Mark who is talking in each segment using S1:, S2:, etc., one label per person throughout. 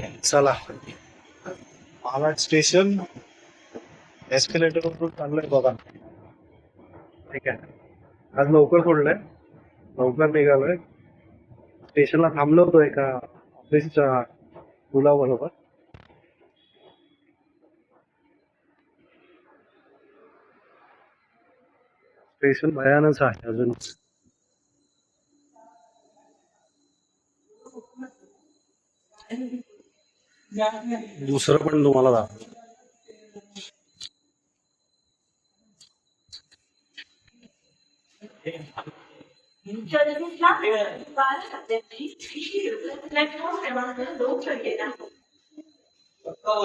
S1: चला, Maharaj station escalator वरून चाललोय बघा. ठीक आहे, आज लवकर सोडलंय, लवकर निघालोय. स्टेशनला थांबलो होतो एका ऑफिसच्या मुलाबरोबर. स्टेशन भयानच आहे अजून. दुसरं पण तुम्हाला दाखव.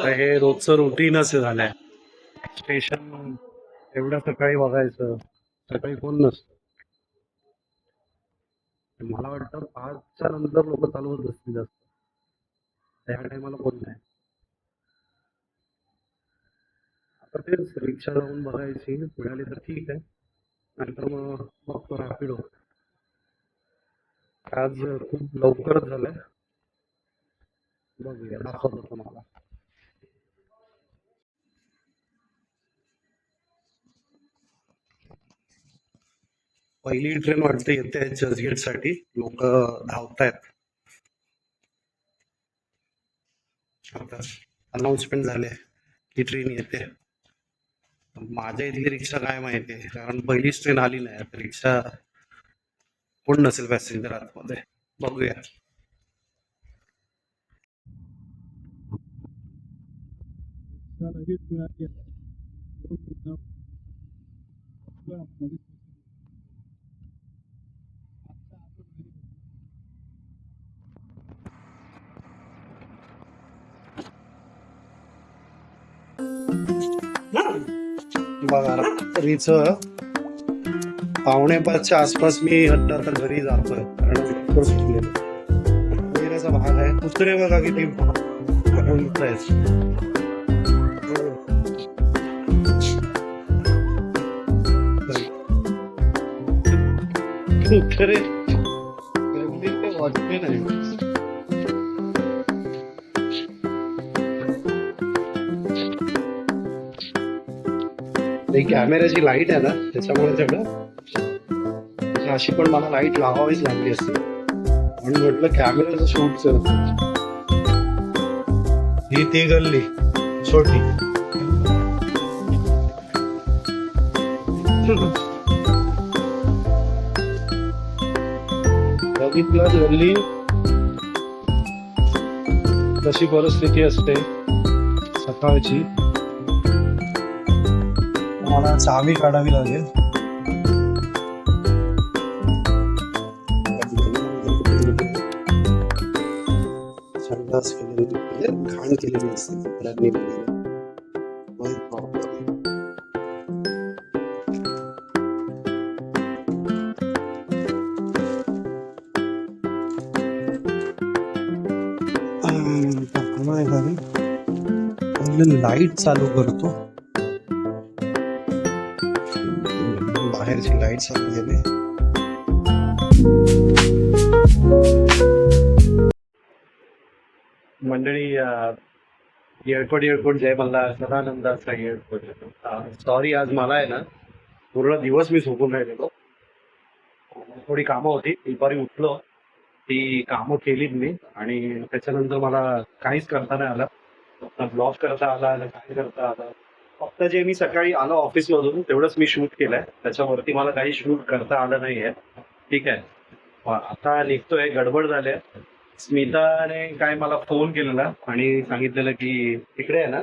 S1: हे रोजचं रुटीनच झालंय. स्टेशन एवढ्या सकाळी बघायचं, सकाळी कोण नसतं. मला वाटतं 5च्या नंतर लोक चालवत असतील जास्त, त्या टायमाला कोण नाही. आता तेच रिक्षा जाऊन बघायची, मिळाली तर ठीक आहे, नंतर मग बघतो रॅपिडो. आज खूप लवकरच झालंय, बघूया दाखवतो तुम्हाला. पहिली ट्रेन वाटते येते चर्चगेट साठी, लोक धावतायत. आता अनाऊन्समेंट झाले की ट्रेन येते. माझ्या इथली रिक्षा काय माहिती आहे, कारण पहिलीच ट्रेन आली नाही. आता रिक्षा कोण नसेल पॅसेंजर आतमध्ये, बघूया. बघा रात्रीच 5:45च्या आसपास मी आता घरी जातोय, कारण लवकर सुटलेलो. मंदिराचा भाग आहे. कुत्रे बघा किती उंच आहेत. कुत्रे गर्दी तर वाटते नाही. ही कॅमेऱ्याची लाईट आहे ना, त्याच्यामुळे सगळं अशी पण मला लाईट लावावीच लागली असती, म्हणून म्हटलं कॅमेऱ्याचं शूट करतो. ही ती गल्ली छोटी, बघितलं गल्ली कशी परिस्थिती असते सकाळची. मला चावी काढावी लागेल. संडास केलेली, घाण केलेली असते कपड्यांनी. पहिले लाईट चालू करतो, बाहेरची लाईट चालू केली. मंडळी, येळकोट जय मला सदानंदाचा येळकोट. सॉरी, आज मला आहे ना पूर्ण दिवस मी झोपून राहिलेलो. थोडी कामं होती, दुपारी उठलो, ती कामं केलीत मी, आणि त्याच्यानंतर मला काहीच करता नाही आलं. ब्लॉग करता आला ना काय करता आलं. फक्त जे मी सकाळी आलो ऑफिसमधून तेवढंच मी शूट केलंय, त्याच्यावरती मला काही शूट करता आलं नाहीये. ठीक आहे, आता निघतोय, गडबड झाली. स्मिताने काय मला फोन केलेला आणि सांगितलेलं की तिकडे आहे ना,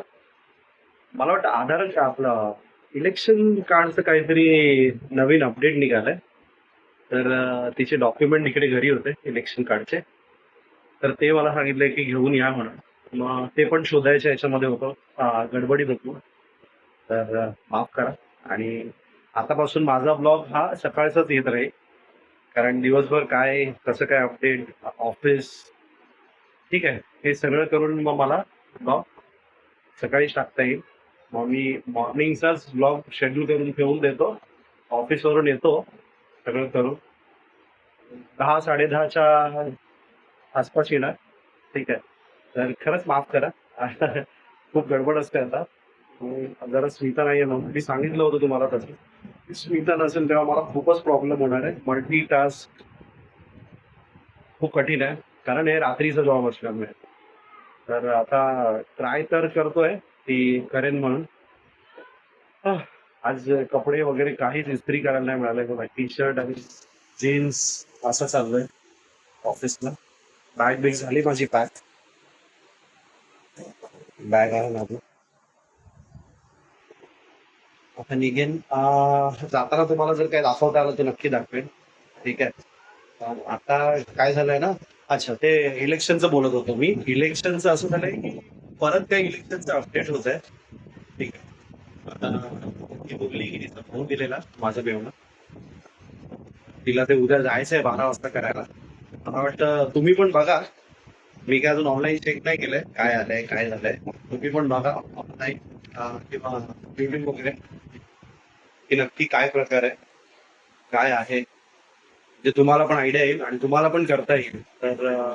S1: मला वाटतं आधार आपलं इलेक्शन कार्डचं काहीतरी नवीन अपडेट निघालंय. तर तिचे डॉक्युमेंट इकडे घरी होते इलेक्शन कार्डचे, तर ते मला सांगितलंय की घेऊन या म्हणून. मग ते पण शोधायच्या याच्यामध्ये होतो, गडबडीत होतो. तर माफ करा. आणि आतापासून माझा ब्लॉग हा सकाळचाच येत राहील, कारण दिवसभर काय कसं काय अपडेट ऑफिस, ठीक आहे, हे सगळं करून मग मला ब्लॉग सकाळीच टाकता येईल. मग मी मॉर्निंगचाच ब्लॉग शेड्यूल करून ठेवून देतो. ऑफिसवरून येतो सगळं करून 10-10:30च्या आसपास येणार. ठीक आहे, तर खरंच माफ करा. खूप गडबड असते आता. जरा स्मिता नाहीये म्हणून मी सांगितलं होतं तुम्हाला तसं. स्मिता नसेल तेव्हा मला खूपच प्रॉब्लेम होणार आहे. मल्टीटास्क खूप कठीण आहे. कारण हे रात्रीचा जॉब असल्यामुळे. तर आता ट्राय तर करतोय की करेन म्हणून. आह, आज कपडे वगैरे काहीच इस्त्री करायला नाही मिळाले बघा. टी-शर्ट आणि जीन्स असं चाललंय ऑफिसला. बॅग बिग झाली माझी पॅक. बॅग आहे माझी. आता निघेन. जाताना तुम्हाला जर काही दाखवता आलं तर नक्की दाखवेन. ठीक आहे. आता काय झालंय ना. अच्छा, ते इलेक्शनचं बोलत होतो मी. इलेक्शनचं असं झालंय की परत काही इलेक्शनचं अपडेट होत आहे. ठीक आहे. आता ती बोलली की तिचा फोन दिलेला माझं बेवणं. तिला ते उद्या जायचंय 12 वाजता करायला. मला वाटतं तुम्ही पण बघा. मी काय अजून ऑनलाईन चेक नाही केलंय काय आलंय काय झालंय. तुम्ही पण बघा ऑनलाईन किंवा युट्यूब वगैरे की नक्की काय प्रकार आहे काय आहे. जे तुम्हाला पण आयडिया येईल आणि तुम्हाला पण करता येईल. तर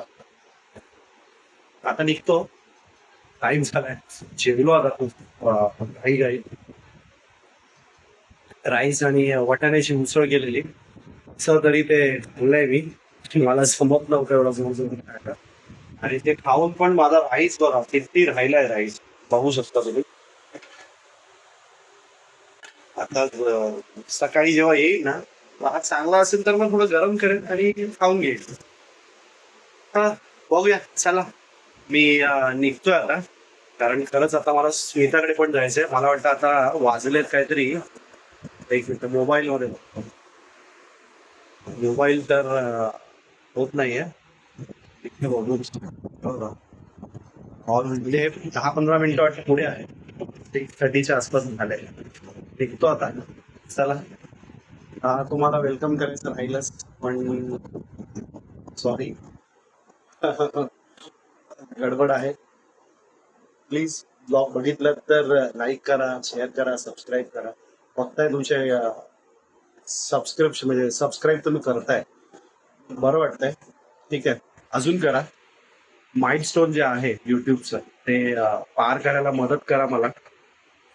S1: आता निघतो. टाइम झालाय. जेवलो आता खूप घाई घाई. राईस आणि वाटाण्याची उसळ केलेली. असं तरी ते खाल्लंय मी. मला जमत नव्हतं एवढं समजून खायला. आणि ते खाऊन पण माझा राईस बघा किती राहिलाय राईस. बघू शकता तुम्ही. आता सकाळी जेव्हा येईल ना भात चांगला असेल तर मग थोडं गरम करेन आणि खाऊन घेईन. हा, बघूया चला. मी निघतोय आता. कारण खरंच आता मला स्मिताकडे पण जायचंय. मला वाटतं आता वाजलेत काहीतरी. एक मिनिट मोबाईल मध्ये मोबाईल तर होत नाहीये. इथे बघू. बघा. म्हणजे 10-15 मिनिटं वाटतं पुढे आहे. 6:30च्या आसपास झालंय. निघतो आता. चला. तुम्हाला वेलकम करायचं राहिलंच पण सॉरी. गडबड आहे. प्लीज ब्लॉग बघितलं तर लाईक करा शेअर करा सबस्क्राईब करा. बघताय तुमचे सबस्क्रिप्शन म्हणजे सबस्क्राईब तुम्ही करताय. बरं वाटतंय. ठीक आहे. अजून करा. माइलस्टोन जे आहे युट्यूबचं ते पार करायला मदत करा मला.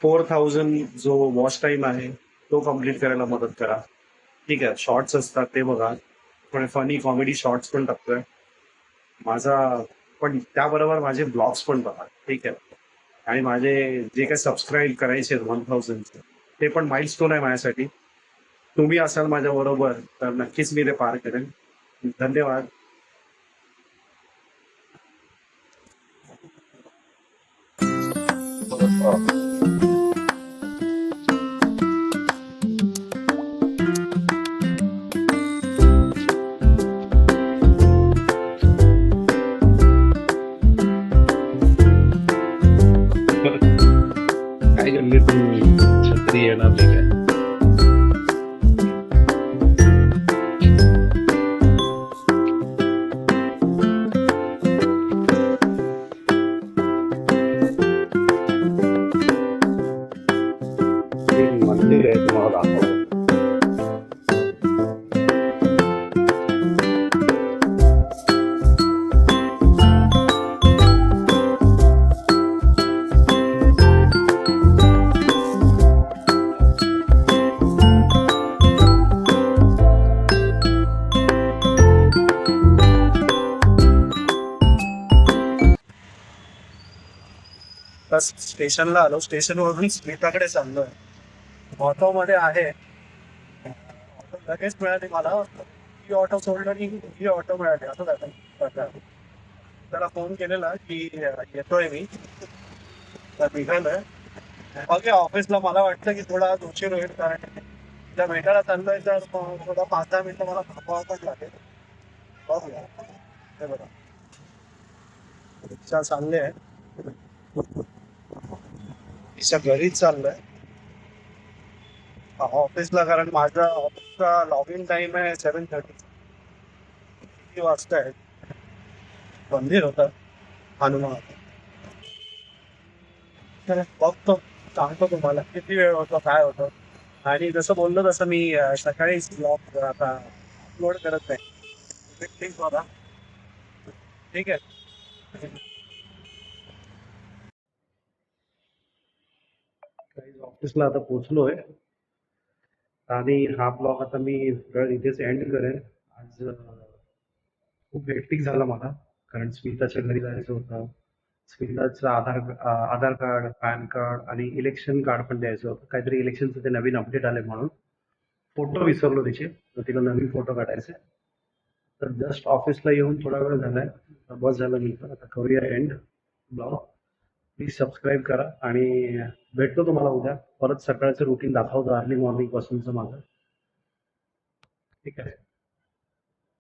S1: 4000 जो वॉच टाइम आहे तो कम्प्लीट करायला मदत करा. ठीक आहे. शॉर्ट्स असतात ते बघा. थोडे फनी कॉमेडी शॉर्ट्स पण टाकतोय. माझा पण त्याबरोबर माझे ब्लॉग्स पण बघा. ठीक आहे. आणि माझे जे काही सबस्क्राईब करायचे 1000 ते पण माइलस्टोन आहे माझ्यासाठी. तुम्ही असाल माझ्या बरोबर तर नक्कीच मी ते पार करेन. धन्यवाद. काय करले तुम्ही छत्री येणार नाही काय. ते मंदिर आहे तुम्हाला दाखवतो. बस स्टेशनला आलो. स्टेशनवरून स्मिताकडे चाललोय. ऑटो मध्ये आहे. ऑटो लगेच मिळाली मला. ही ऑटो सोडलं आणि ही ऑटो मिळाली असं झालं. त्याला फोन केलेला की येतोय मी. तर निघालोय. बघूया ऑफिसला. मला वाटतं की थोडा आज उशीर होईल कारण त्या भेटायला चाललोय तर थोडा 5-10 मिनिटं मला थांबावं पण लागेल. बघूया. हे बघा रिक्षा चालले आहे. तिच्या घरीच चाललोय ऑफिसला. कारण माझा ऑफिसचा लॉग इन टाइम आहे 7:30. किती वाजता आहे. मंदिर होतं हनुमान. तर बघतो सांगतो तुम्हाला किती वेळ होतो काय होतं. आणि जसं बोललो तसं मी सकाळीच ब्लॉग आता अपलोड करत नाही. ठीक बघा. ठीक आहे. काही ऑफिसला आता पोहोचलोय आणि हा ब्लॉग आता मी वेळ इथेच एंड करेन. आज खूप हेक्टिक झाला मला, कारण स्मिताच्या घरी जायचं होतं. स्मिताचं आधार कार्ड, पॅन कार्ड आणि इलेक्शन कार्ड पण द्यायचं होतं. काहीतरी इलेक्शनचं ते नवीन अपडेट आले म्हणून फोटो विसरलो तिचे, तर तिला नवीन फोटो काढायचे. तर जस्ट ऑफिसला येऊन थोडा वेळ झालाय. आता बस झालं मी पण, आता करूया एंड ब्लॉग. प्लीज सबस्क्राईब करा आणि भेटतो तुम्हाला उद्या. परत सकाळचं रुटीन दाखवतो अर्ली मॉर्निंग पासूनचं माझं. ठीक आहे.